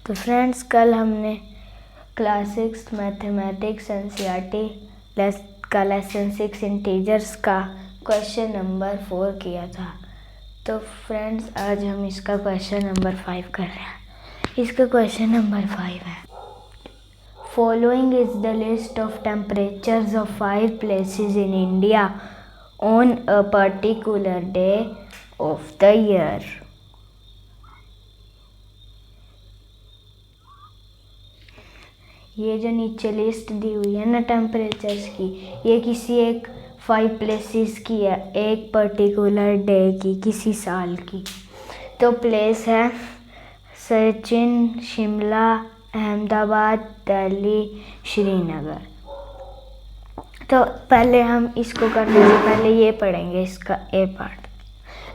तो फ्रेंड्स कल हमने क्लास 6 मैथमेटिक्स एनसीईआरटी का लेसन 6 इंटीजर्स का क्वेश्चन नंबर 4 किया था। तो फ्रेंड्स आज हम इसका क्वेश्चन नंबर 5 कर रहे हैं। इसका क्वेश्चन नंबर 5 है, following is the list of temperatures of 5 places in India on a particular day of the year. ये जो नीचे लिस्ट दी हुई है ना टेम्परेचर्स की, ये किसी एक 5 प्लेसेस की है, एक पर्टिकुलर डे की, किसी साल की। तो प्लेस है सचिन, शिमला, अहमदाबाद, दिल्ली, श्रीनगर। तो पहले हम इसको करने से पहले ये पढ़ेंगे इसका A part.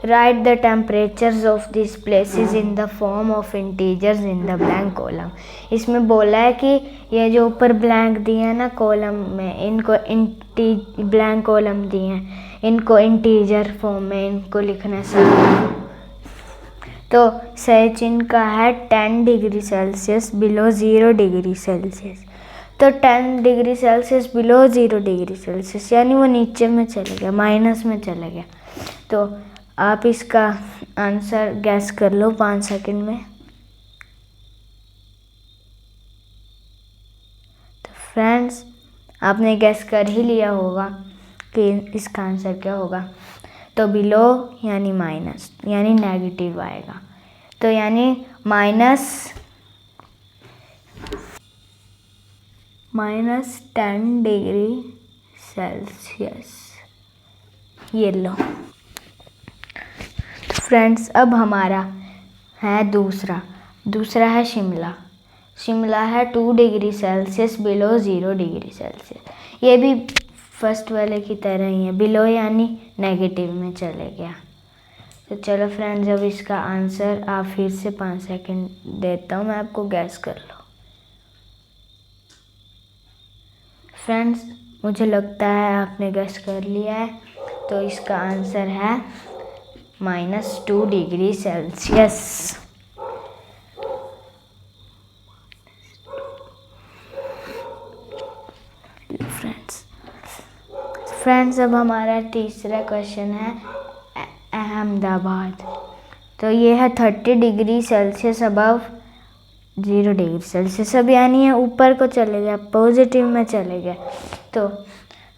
Write the temperatures of this places in the form of integers in the blank column. इसमें बोला है कि ये जो ऊपर ब्लैंक दिए हैं ना कॉलम में, इनको ब्लैंक कॉलम दिए हैं, इनको इंटीजर फॉर्म में इनको लिखना है। तो सचिन का है 10 degree Celsius below 0 degree Celsius. तो 10 degree Celsius below 0 degree Celsius यानी वो नीचे में चले गया, माइनस में चले गया। तो आप इसका आंसर गैस कर लो 5 सेकंड में। तो फ्रेंड्स आपने गैस कर ही लिया होगा कि इसका आंसर क्या होगा। तो बिलो यानी माइनस यानी नेगेटिव आएगा। तो यानी माइनस 10 डिग्री सेल्सियस। ये लो फ्रेंड्स, अब हमारा है दूसरा है शिमला है 2 degree Celsius below 0 degree Celsius. ये भी फर्स्ट वाले की तरह ही है, बिलो यानी नेगेटिव में चले गया। तो चलो फ्रेंड्स अब इसका आंसर आप फिर से 5 सेकंड देता हूँ मैं आपको, गैस कर लो। फ्रेंड्स मुझे लगता है आपने गैस कर लिया है। तो इसका आंसर है -2 डिग्री सेल्सियस। फ्रेंड्स अब हमारा तीसरा क्वेश्चन है अहमदाबाद। तो ये है 30 degree Celsius above 0 degree Celsius. अब यानी ये ऊपर को चले गया, पॉजिटिव में चले गया। तो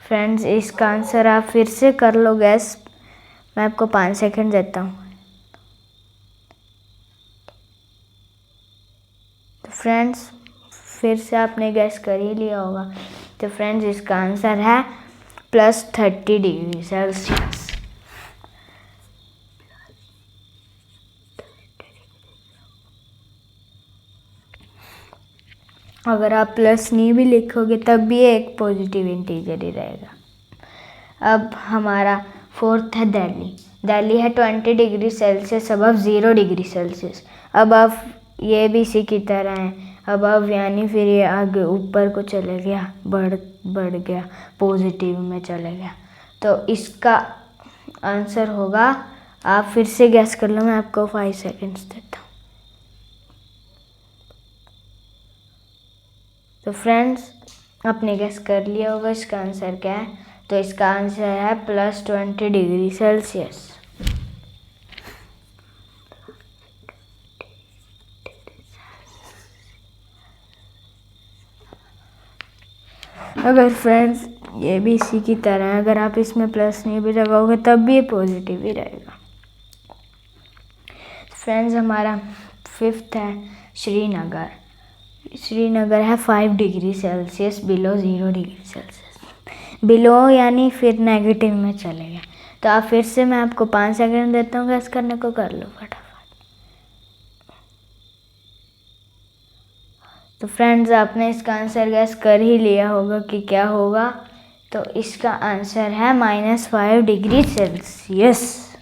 फ्रेंड्स इसका आंसर आप फिर से कर लो गैस, मैं आपको 5 सेकंड देता हूँ। तो फ्रेंड्स फिर से आपने गैस कर ही लिया होगा। तो फ्रेंड्स इसका आंसर है +30 डिग्री सेल्सियस। अगर आप प्लस नहीं भी लिखोगे तब भी एक पॉजिटिव इंटीजर ही रहेगा। अब हमारा फोर्थ है दिल्ली है 20 degree Celsius above 0 degree Celsius. अब आप ये भी इसी की तरह हैं, अबव यानी फिर ये आगे ऊपर को चले गया, बढ़ गया, पॉजिटिव में चले गया। तो इसका आंसर होगा, आप फिर से गैस कर लो, मैं आपको 5 सेकंड्स देता हूँ। तो फ्रेंड्स आपने गैस कर लिया होगा इसका आंसर क्या है। तो इसका आंसर है +20 डिग्री सेल्सियस। अगर फ्रेंड्स ये भी इसी की तरह है, अगर आप इसमें प्लस नहीं भी लगाओगे तब भी ये पॉजिटिव ही रहेगा। फ्रेंड्स हमारा फिफ्थ है श्रीनगर है 5 degree Celsius below 0 degree Celsius. Below यानी फिर नेगेटिव में चले गए। तो आप फिर से मैं आपको 5 सेकंड देता हूँ गैस करने को, कर लो फटाफट। तो फ्रेंड्स आपने इसका आंसर गैस कर ही लिया होगा कि क्या होगा। तो इसका आंसर है -5 डिग्री सेल्सियस।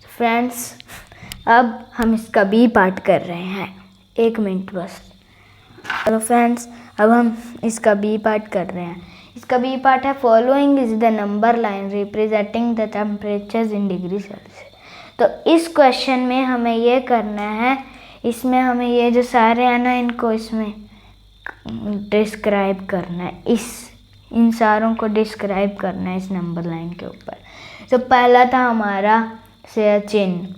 फ्रेंड्स अब हम इसका बी पार्ट कर रहे हैं, 1 मिनट बस। तो फ्रेंड्स अब हम इसका बी पार्ट कर रहे हैं। इसका बी पार्ट है, following is the number line representing the temperatures in degree Celsius. तो इस क्वेश्चन में हमें ये करना है, इसमें हमें ये जो सारे हैं ना इनको इसमें डिस्क्राइब करना है, इन सारों को डिस्क्राइब करना है इस नंबर लाइन के ऊपर। तो पहला था हमारा सियाचिन,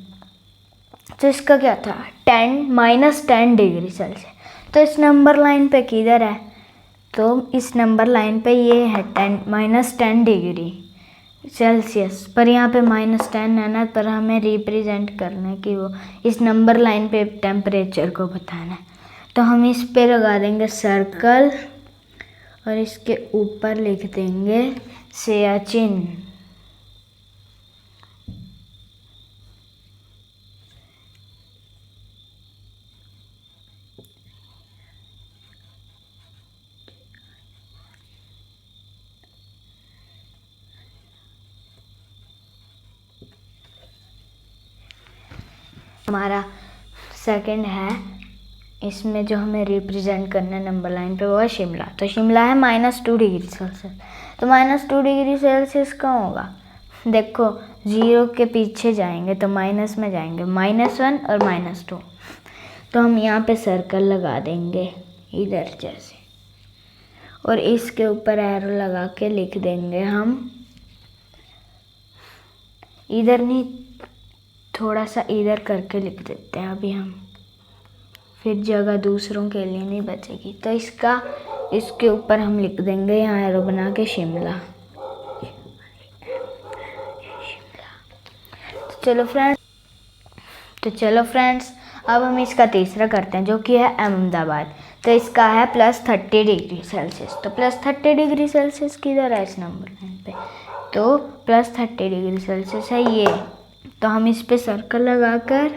तो इसका क्या था 10 डिग्री सेल्सियस। तो इस नंबर लाइन पे किधर है, तो इस नंबर लाइन पे ये है 10 डिग्री सेल्सियस, पर यहाँ पे -10 है ना, पर हमें रिप्रेजेंट करना है कि वो इस नंबर लाइन पे टेम्परेचर को बताना है। तो हम इस पे लगा देंगे सर्कल और इसके ऊपर लिख देंगे सियाचिन। हमारा सेकंड है, इसमें जो हमें रिप्रेजेंट करना है नंबर लाइन पे वो है शिमला। तो शिमला है -2 डिग्री सेल्सियस। तो -2 डिग्री सेल्सियस कहाँ होगा, देखो 0 के पीछे जाएंगे तो माइनस में जाएंगे, -1 और -2। तो हम यहाँ पे सर्कल लगा देंगे इधर जैसे, और इसके ऊपर एरो लगा के लिख देंगे हम, इधर नहीं थोड़ा सा इधर करके लिख देते हैं अभी हम, फिर जगह दूसरों के लिए नहीं बचेगी। तो इसके ऊपर हम लिख देंगे यहाँ एरो बना के शिमला। तो चलो फ्रेंड्स अब हम इसका तीसरा करते हैं जो कि है अहमदाबाद। तो इसका है +30 डिग्री सेल्सियस। तो +30 डिग्री सेल्सियस किधर है इस नंबर लाइन पे, तो +30 डिग्री सेल्सियस है ये। तो हम इस पे सर्कल लगाकर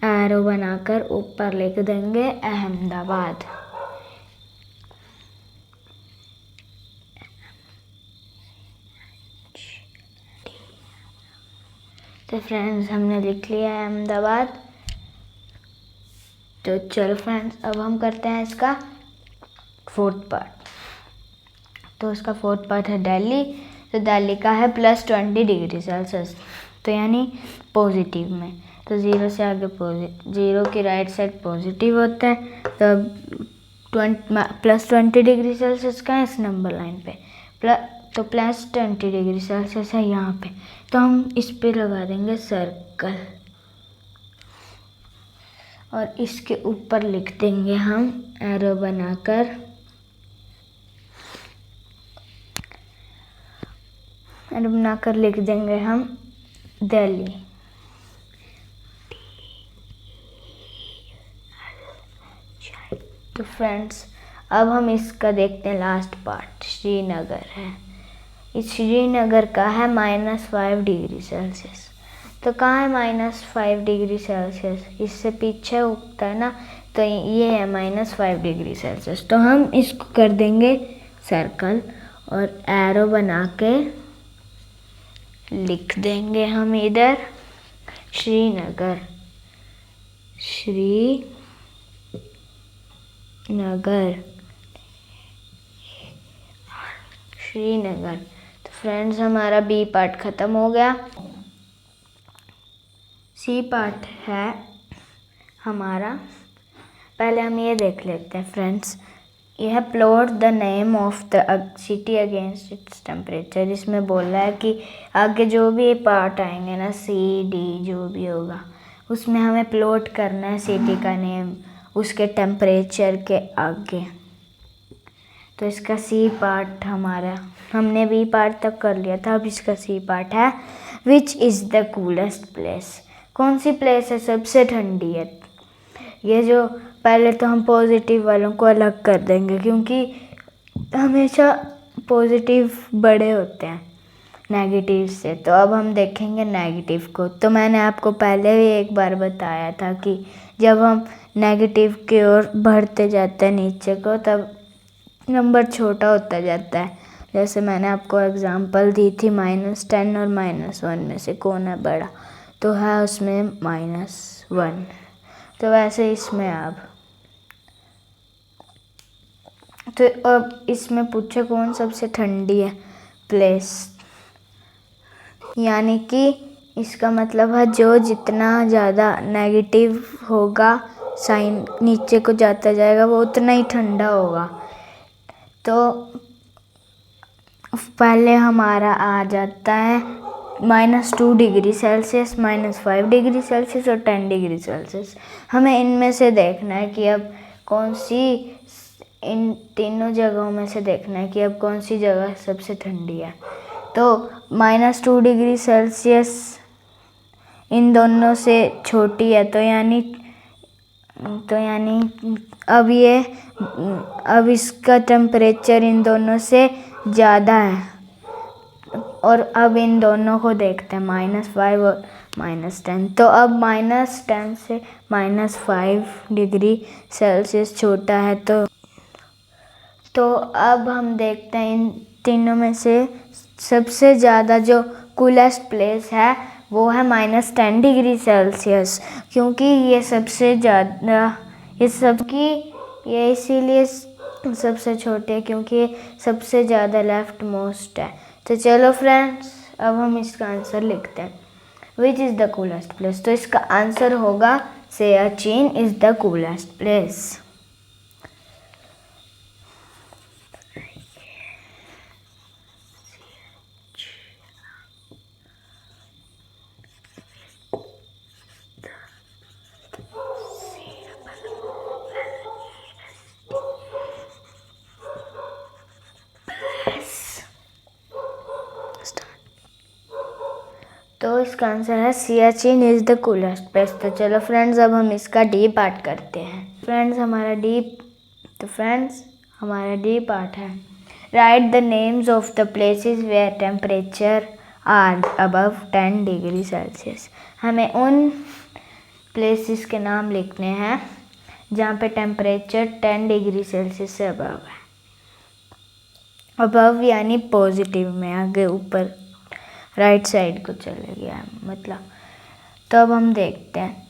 एरो बनाकर ऊपर लिख देंगे अहमदाबाद। तो फ्रेंड्स हमने लिख लिया है अहमदाबाद। तो चलो फ्रेंड्स अब हम करते हैं इसका 4th पार्ट। तो इसका 4th पार्ट है दिल्ली। तो दिल्ली का है +20 डिग्री सेल्सियस, तो यानी पॉजिटिव में। तो 0 से आगे 0 की राइट साइड पॉजिटिव होता है। तो +20 डिग्री सेल्सियस का है इस नंबर लाइन पे, तो +20 डिग्री सेल्सियस है यहाँ पे। तो हम इस पे लगा देंगे सर्कल और इसके ऊपर लिख देंगे हम एरो बनाकर लिख देंगे हम दिल्ली। तो फ्रेंड्स अब हम इसका देखते हैं लास्ट पार्ट, श्रीनगर है। इस श्रीनगर का है -5 डिग्री सेल्सियस। तो कहाँ है -5 डिग्री सेल्सियस, इससे पीछे उगता है ना, तो ये है -5 डिग्री सेल्सियस। तो हम इसको कर देंगे सर्कल और एरो बना के लिख देंगे हम इधर श्रीनगर। तो फ्रेंड्स हमारा बी पार्ट ख़त्म हो गया। सी पार्ट है हमारा, पहले हम ये देख लेते हैं फ्रेंड्स। यह plot the name of the city against its temperature. इसमें बोल रहा है कि आगे जो भी पार्ट आएंगे ना, C D जो भी होगा, उसमें हमें प्लॉट करना है सिटी का नेम उसके टेम्परेचर के आगे। तो इसका सी पार्ट हमारा, हमने बी पार्ट तक कर लिया था, अब इसका सी पार्ट है which is the coolest place. कौन सी प्लेस है सबसे ठंडी है। ये जो पहले तो हम पॉजिटिव वालों को अलग कर देंगे क्योंकि हमेशा पॉजिटिव बड़े होते हैं नेगेटिव से। तो अब हम देखेंगे नेगेटिव को। तो मैंने आपको पहले भी एक बार बताया था कि जब हम नेगेटिव की ओर बढ़ते जाते हैं नीचे को, तब नंबर छोटा होता जाता है। जैसे मैंने आपको एग्जांपल दी थी -10 और -1 में से कौन है बड़ा, तो है उसमें -1। तो वैसे इसमें अब इसमें पूछे कौन सबसे ठंडी है प्लेस, यानी कि इसका मतलब है जो जितना ज़्यादा नेगेटिव होगा साइन नीचे को जाता जाएगा वो उतना ही ठंडा होगा। तो पहले हमारा आ जाता है -2 डिग्री सेल्सियस, -5 डिग्री सेल्सियस और 10 डिग्री सेल्सियस। हमें इनमें से देखना है कि अब कौन सी, इन तीनों जगहों में से देखना है कि अब कौन सी जगह सबसे ठंडी है। तो -2 डिग्री सेल्सियस इन दोनों से छोटी है, तो यानी अब इसका टेम्परेचर इन दोनों से ज़्यादा है। और अब इन दोनों को देखते हैं -5 और -10। तो अब -10 से -5 डिग्री सेल्सियस छोटा है। तो अब हम देखते हैं इन तीनों में से सबसे ज़्यादा जो कूलेस्ट प्लेस है वो है -10 डिग्री सेल्सियस, क्योंकि ये सबसे ज़्यादा ये इसीलिए सबसे छोटे है क्योंकि ये सबसे ज़्यादा लेफ्ट मोस्ट है। तो चलो फ्रेंड्स, अब हम इसका आंसर लिखते हैं। Which is the coolest place? तो इसका आंसर होगा Siachen is the coolest place. तो इसका आंसर है Siachen is the coolest place. तो चलो फ्रेंड्स, अब हम इसका डी पार्ट करते हैं। फ्रेंड्स हमारा डी पार्ट है write the names of the places where temperature are above 10 degree Celsius. हमें उन प्लेसेस के नाम लिखने हैं जहाँ पे टेम्परेचर 10 डिग्री सेल्सियस से अबव है। अबव यानी पॉजिटिव में, आगे ऊपर राइट साइड को चले गया है मतलब। तो अब हम देखते हैं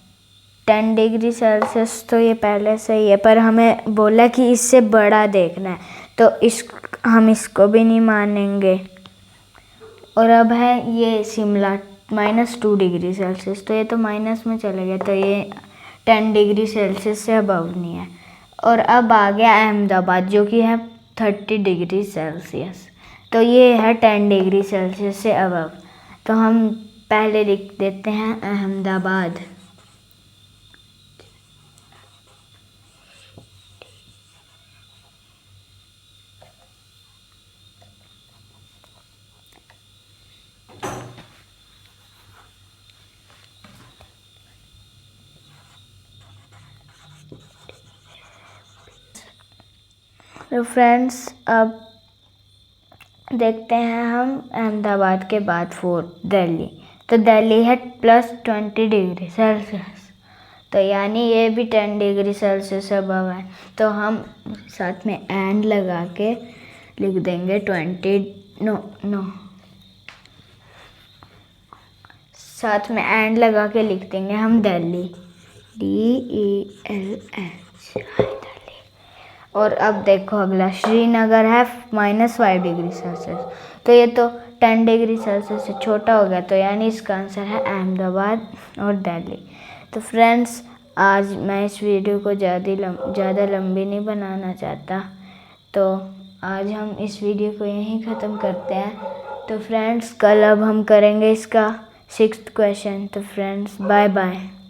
10 डिग्री सेल्सियस तो ये पहले से ही है, पर हमें बोला कि इससे बड़ा देखना है, तो हम इसको भी नहीं मानेंगे। और अब है ये शिमला -2 डिग्री सेल्सियस, तो ये तो माइनस में चले गया, तो ये 10 डिग्री सेल्सियस से अबव नहीं है। और अब आ गया अहमदाबाद जो कि है 30 डिग्री सेल्सियस, तो ये है 10 डिग्री सेल्सियस से अबव। तो हम पहले लिख देते हैं अहमदाबाद। तो फ्रेंड्स, अब देखते हैं हम अहमदाबाद के बाद 4 दिल्ली। तो दिल्ली है +20 डिग्री सेल्सियस, तो यानी ये भी 10 डिग्री सेल्सियस अबव है। तो हम साथ में एंड लगा के लिख देंगे 20 साथ में एंड लगा के लिख देंगे हम दिल्ली, DELH। और अब देखो अगला श्रीनगर है -5 डिग्री सेल्सियस, तो ये तो 10 डिग्री सेल्सियस से छोटा हो गया, तो यानी इसका आंसर है अहमदाबाद और दिल्ली। तो फ्रेंड्स, आज मैं इस वीडियो को ज़्यादा लंबी नहीं बनाना चाहता, तो आज हम इस वीडियो को यहीं ख़त्म करते हैं। तो फ्रेंड्स, कल अब हम करेंगे इसका 6th क्वेश्चन। तो फ्रेंड्स, बाय बाय।